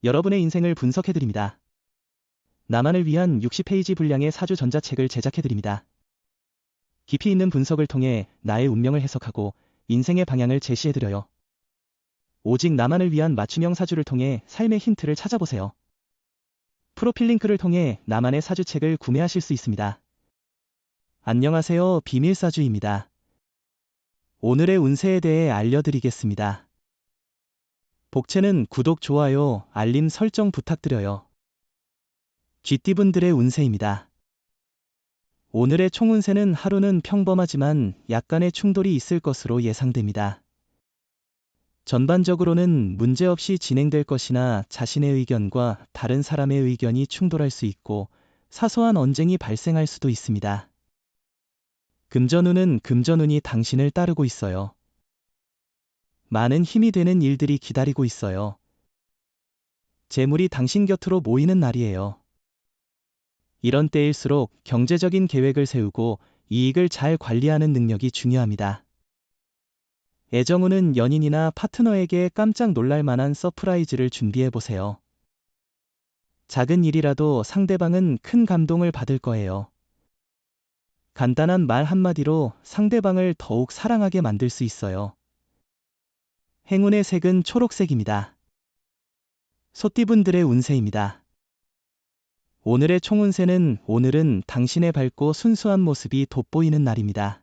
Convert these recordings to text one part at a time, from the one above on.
여러분의 인생을 분석해드립니다. 나만을 위한 60페이지 분량의 사주 전자책을 제작해드립니다. 깊이 있는 분석을 통해 나의 운명을 해석하고 인생의 방향을 제시해드려요. 오직 나만을 위한 맞춤형 사주를 통해 삶의 힌트를 찾아보세요. 프로필 링크를 통해 나만의 사주책을 구매하실 수 있습니다. 안녕하세요, 비밀사주입니다. 오늘의 운세에 대해 알려드리겠습니다. 복채는 구독, 좋아요, 알림 설정 부탁드려요. 쥐띠분들의 운세입니다. 오늘의 총운세는 하루는 평범하지만 약간의 충돌이 있을 것으로 예상됩니다. 전반적으로는 문제없이 진행될 것이나 자신의 의견과 다른 사람의 의견이 충돌할 수 있고 사소한 언쟁이 발생할 수도 있습니다. 금전운이 당신을 따르고 있어요. 많은 힘이 되는 일들이 기다리고 있어요. 재물이 당신 곁으로 모이는 날이에요. 이런 때일수록 경제적인 계획을 세우고 이익을 잘 관리하는 능력이 중요합니다. 애정운은 연인이나 파트너에게 깜짝 놀랄 만한 서프라이즈를 준비해보세요. 작은 일이라도 상대방은 큰 감동을 받을 거예요. 간단한 말 한마디로 상대방을 더욱 사랑하게 만들 수 있어요. 행운의 색은 초록색입니다. 소띠분들의 운세입니다. 오늘의 총운세는 당신의 밝고 순수한 모습이 돋보이는 날입니다.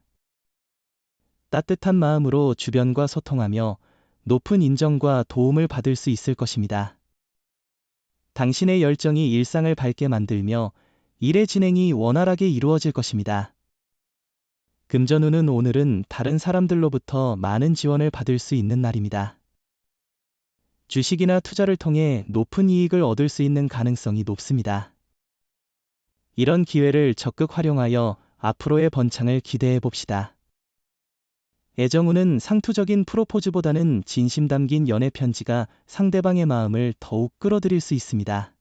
따뜻한 마음으로 주변과 소통하며 높은 인정과 도움을 받을 수 있을 것입니다. 당신의 열정이 일상을 밝게 만들며 일의 진행이 원활하게 이루어질 것입니다. 금전운은 오늘은 다른 사람들로부터 많은 지원을 받을 수 있는 날입니다. 주식이나 투자를 통해 높은 이익을 얻을 수 있는 가능성이 높습니다. 이런 기회를 적극 활용하여 앞으로의 번창을 기대해 봅시다. 애정운은 상투적인 프로포즈보다는 진심 담긴 연애 편지가 상대방의 마음을 더욱 끌어들일 수 있습니다.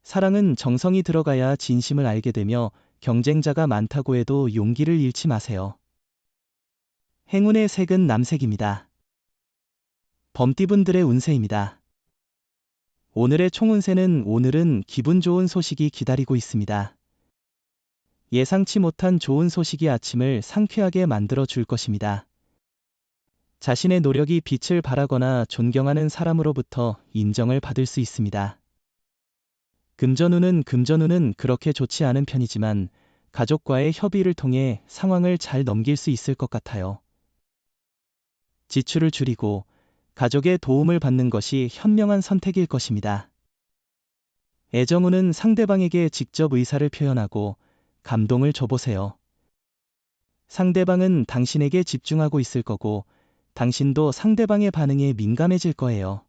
사랑은 정성이 들어가야 진심을 알게 되며 경쟁자가 많다고 해도 용기를 잃지 마세요. 행운의 색은 남색입니다. 범띠분들의 운세입니다. 오늘의 총운세는 기분 좋은 소식이 기다리고 있습니다. 예상치 못한 좋은 소식이 아침을 상쾌하게 만들어 줄 것입니다. 자신의 노력이 빛을 발하거나 존경하는 사람으로부터 인정을 받을 수 있습니다. 금전운은 그렇게 좋지 않은 편이지만 가족과의 협의를 통해 상황을 잘 넘길 수 있을 것 같아요. 지출을 줄이고 가족의 도움을 받는 것이 현명한 선택일 것입니다. 애정운은 상대방에게 직접 의사를 표현하고 감동을 줘보세요. 상대방은 당신에게 집중하고 있을 거고 당신도 상대방의 반응에 민감해질 거예요.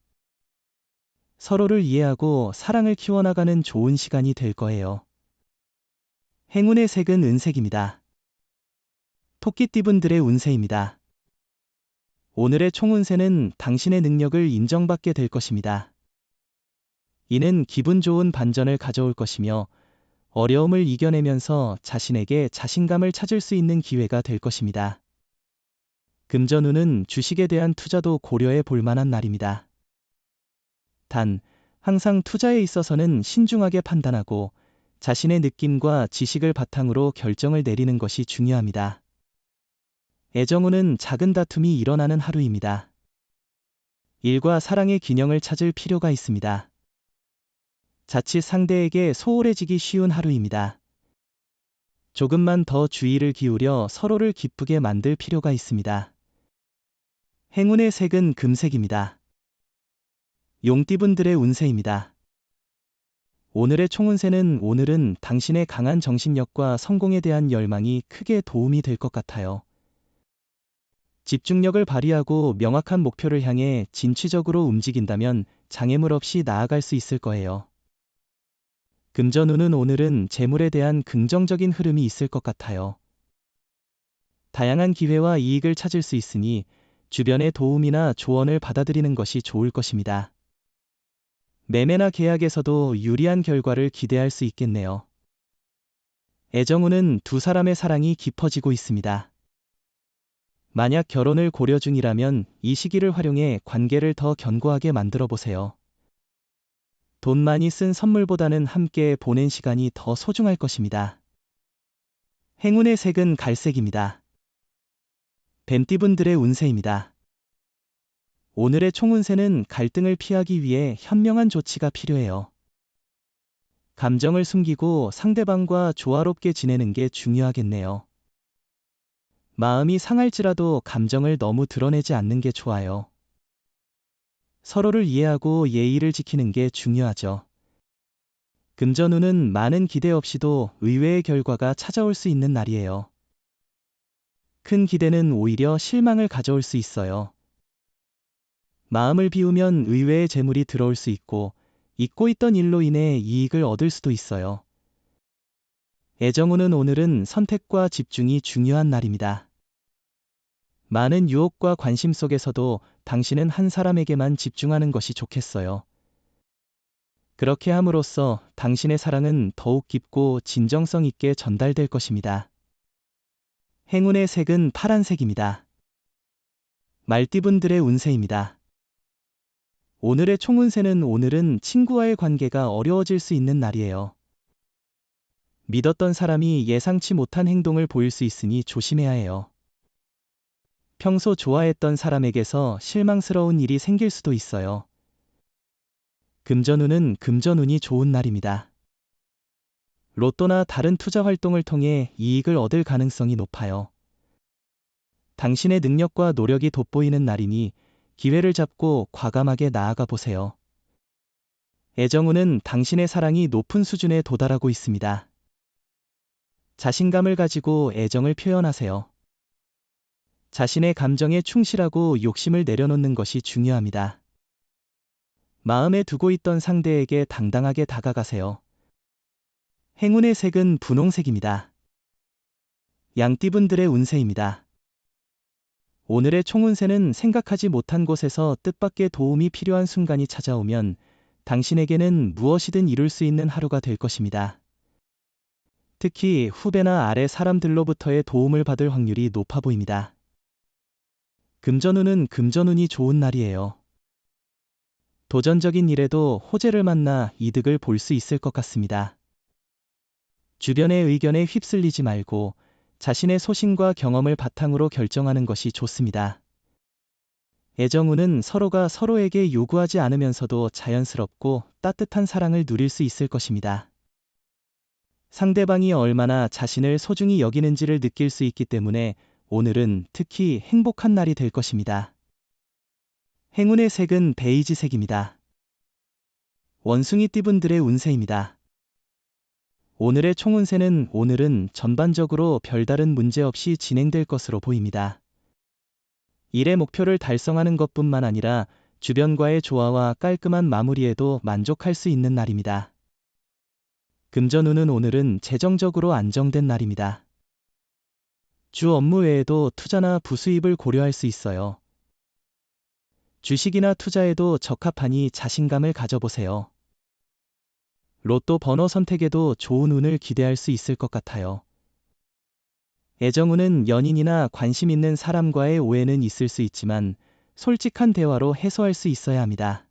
서로를 이해하고 사랑을 키워나가는 좋은 시간이 될 거예요. 행운의 색은 은색입니다. 토끼띠분들의 운세입니다. 오늘의 총운세는 당신의 능력을 인정받게 될 것입니다. 이는 기분 좋은 반전을 가져올 것이며 어려움을 이겨내면서 자신에게 자신감을 찾을 수 있는 기회가 될 것입니다. 금전운은 주식에 대한 투자도 고려해 볼 만한 날입니다. 단, 항상 투자에 있어서는 신중하게 판단하고 자신의 느낌과 지식을 바탕으로 결정을 내리는 것이 중요합니다. 애정운은 작은 다툼이 일어나는 하루입니다. 일과 사랑의 균형을 찾을 필요가 있습니다. 자칫 상대에게 소홀해지기 쉬운 하루입니다. 조금만 더 주의를 기울여 서로를 기쁘게 만들 필요가 있습니다. 행운의 색은 금색입니다. 용띠분들의 운세입니다. 오늘의 총운세는 당신의 강한 정신력과 성공에 대한 열망이 크게 도움이 될 것 같아요. 집중력을 발휘하고 명확한 목표를 향해 진취적으로 움직인다면 장애물 없이 나아갈 수 있을 거예요. 금전운은 오늘은 재물에 대한 긍정적인 흐름이 있을 것 같아요. 다양한 기회와 이익을 찾을 수 있으니 주변의 도움이나 조언을 받아들이는 것이 좋을 것입니다. 매매나 계약에서도 유리한 결과를 기대할 수 있겠네요. 애정운은 두 사람의 사랑이 깊어지고 있습니다. 만약 결혼을 고려 중이라면 이 시기를 활용해 관계를 더 견고하게 만들어 보세요. 돈 많이 쓴 선물보다는 함께 보낸 시간이 더 소중할 것입니다. 행운의 색은 갈색입니다. 뱀띠분들의 운세입니다. 오늘의 총운세는 갈등을 피하기 위해 현명한 조치가 필요해요. 감정을 숨기고 상대방과 조화롭게 지내는 게 중요하겠네요. 마음이 상할지라도 감정을 너무 드러내지 않는 게 좋아요. 서로를 이해하고 예의를 지키는 게 중요하죠. 금전운은 많은 기대 없이도 의외의 결과가 찾아올 수 있는 날이에요. 큰 기대는 오히려 실망을 가져올 수 있어요. 마음을 비우면 의외의 재물이 들어올 수 있고, 잊고 있던 일로 인해 이익을 얻을 수도 있어요. 애정운은 오늘은 선택과 집중이 중요한 날입니다. 많은 유혹과 관심 속에서도 당신은 한 사람에게만 집중하는 것이 좋겠어요. 그렇게 함으로써 당신의 사랑은 더욱 깊고 진정성 있게 전달될 것입니다. 행운의 색은 파란색입니다. 말띠분들의 운세입니다. 오늘의 총운세는 오늘은 친구와의 관계가 어려워질 수 있는 날이에요. 믿었던 사람이 예상치 못한 행동을 보일 수 있으니 조심해야 해요. 평소 좋아했던 사람에게서 실망스러운 일이 생길 수도 있어요. 금전운은 금전운이 좋은 날입니다. 로또나 다른 투자 활동을 통해 이익을 얻을 가능성이 높아요. 당신의 능력과 노력이 돋보이는 날이니 기회를 잡고 과감하게 나아가 보세요. 애정운은 당신의 사랑이 높은 수준에 도달하고 있습니다. 자신감을 가지고 애정을 표현하세요. 자신의 감정에 충실하고 욕심을 내려놓는 것이 중요합니다. 마음에 두고 있던 상대에게 당당하게 다가가세요. 행운의 색은 분홍색입니다. 양띠분들의 운세입니다. 오늘의 총운세는 생각하지 못한 곳에서 뜻밖의 도움이 필요한 순간이 찾아오면 당신에게는 무엇이든 이룰 수 있는 하루가 될 것입니다. 특히 후배나 아래 사람들로부터의 도움을 받을 확률이 높아 보입니다. 금전운은 금전운이 좋은 날이에요. 도전적인 일에도 호재를 만나 이득을 볼 수 있을 것 같습니다. 주변의 의견에 휩쓸리지 말고 자신의 소신과 경험을 바탕으로 결정하는 것이 좋습니다. 애정운은 서로가 서로에게 요구하지 않으면서도 자연스럽고 따뜻한 사랑을 누릴 수 있을 것입니다. 상대방이 얼마나 자신을 소중히 여기는지를 느낄 수 있기 때문에 오늘은 특히 행복한 날이 될 것입니다. 행운의 색은 베이지색입니다. 원숭이띠분들의 운세입니다. 오늘의 총운세는 오늘은 전반적으로 별다른 문제 없이 진행될 것으로 보입니다. 일의 목표를 달성하는 것뿐만 아니라 주변과의 조화와 깔끔한 마무리에도 만족할 수 있는 날입니다. 금전운은 오늘은 재정적으로 안정된 날입니다. 주 업무 외에도 투자나 부수입을 고려할 수 있어요. 주식이나 투자에도 적합하니 자신감을 가져보세요. 로또 번호 선택에도 좋은 운을 기대할 수 있을 것 같아요. 애정운은 연인이나 관심 있는 사람과의 오해는 있을 수 있지만 솔직한 대화로 해소할 수 있어야 합니다.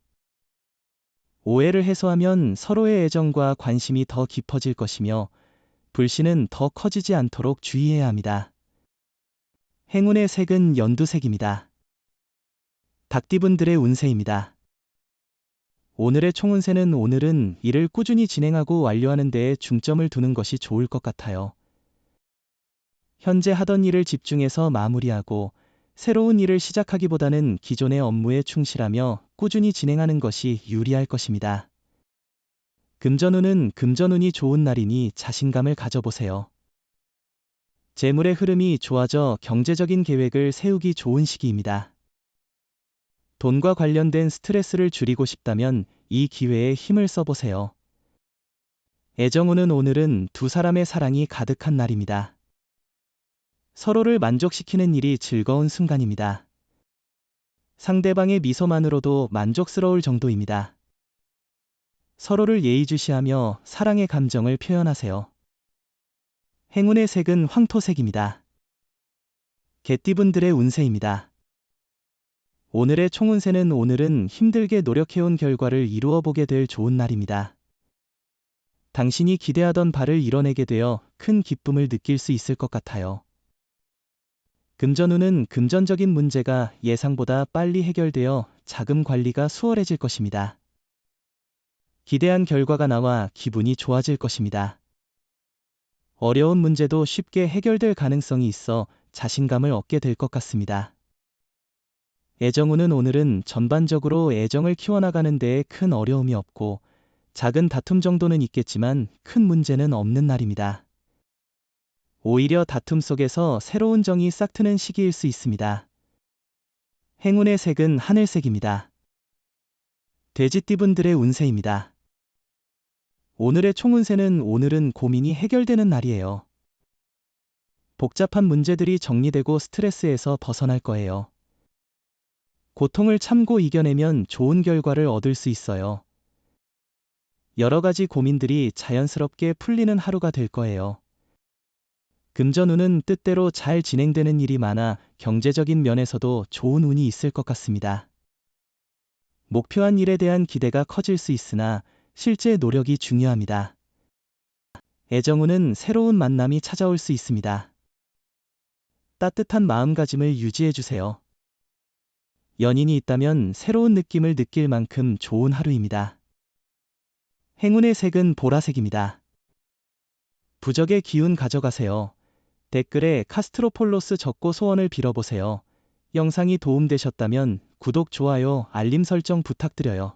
오해를 해소하면 서로의 애정과 관심이 더 깊어질 것이며 불신은 더 커지지 않도록 주의해야 합니다. 행운의 색은 연두색입니다. 닭띠분들의 운세입니다. 오늘의 총운세는 오늘은 일을 꾸준히 진행하고 완료하는 데에 중점을 두는 것이 좋을 것 같아요. 현재 하던 일을 집중해서 마무리하고 새로운 일을 시작하기보다는 기존의 업무에 충실하며 꾸준히 진행하는 것이 유리할 것입니다. 금전운은 금전운이 좋은 날이니 자신감을 가져보세요. 재물의 흐름이 좋아져 경제적인 계획을 세우기 좋은 시기입니다. 돈과 관련된 스트레스를 줄이고 싶다면 이 기회에 힘을 써보세요. 애정운은 오늘은 두 사람의 사랑이 가득한 날입니다. 서로를 만족시키는 일이 즐거운 순간입니다. 상대방의 미소만으로도 만족스러울 정도입니다. 서로를 예의주시하며 사랑의 감정을 표현하세요. 행운의 색은 황토색입니다. 개띠분들의 운세입니다. 오늘의 총운세는 오늘은 힘들게 노력해온 결과를 이루어 보게 될 좋은 날입니다. 당신이 기대하던 바를 이뤄내게 되어 큰 기쁨을 느낄 수 있을 것 같아요. 금전운은 금전적인 문제가 예상보다 빨리 해결되어 자금 관리가 수월해질 것입니다. 기대한 결과가 나와 기분이 좋아질 것입니다. 어려운 문제도 쉽게 해결될 가능성이 있어 자신감을 얻게 될 것 같습니다. 애정운은 오늘은 전반적으로 애정을 키워나가는 데에 큰 어려움이 없고 작은 다툼 정도는 있겠지만 큰 문제는 없는 날입니다. 오히려 다툼 속에서 새로운 정이 싹트는 시기일 수 있습니다. 행운의 색은 하늘색입니다. 돼지띠분들의 운세입니다. 오늘의 총운세는 오늘은 고민이 해결되는 날이에요. 복잡한 문제들이 정리되고 스트레스에서 벗어날 거예요. 고통을 참고 이겨내면 좋은 결과를 얻을 수 있어요. 여러 가지 고민들이 자연스럽게 풀리는 하루가 될 거예요. 금전운은 뜻대로 잘 진행되는 일이 많아 경제적인 면에서도 좋은 운이 있을 것 같습니다. 목표한 일에 대한 기대가 커질 수 있으나 실제 노력이 중요합니다. 애정운은 새로운 만남이 찾아올 수 있습니다. 따뜻한 마음가짐을 유지해 주세요. 연인이 있다면 새로운 느낌을 느낄 만큼 좋은 하루입니다. 행운의 색은 보라색입니다. 부적의 기운 가져가세요. 댓글에 카스트로폴로스 적고 소원을 빌어보세요. 영상이 도움되셨다면 구독, 좋아요, 알림 설정 부탁드려요.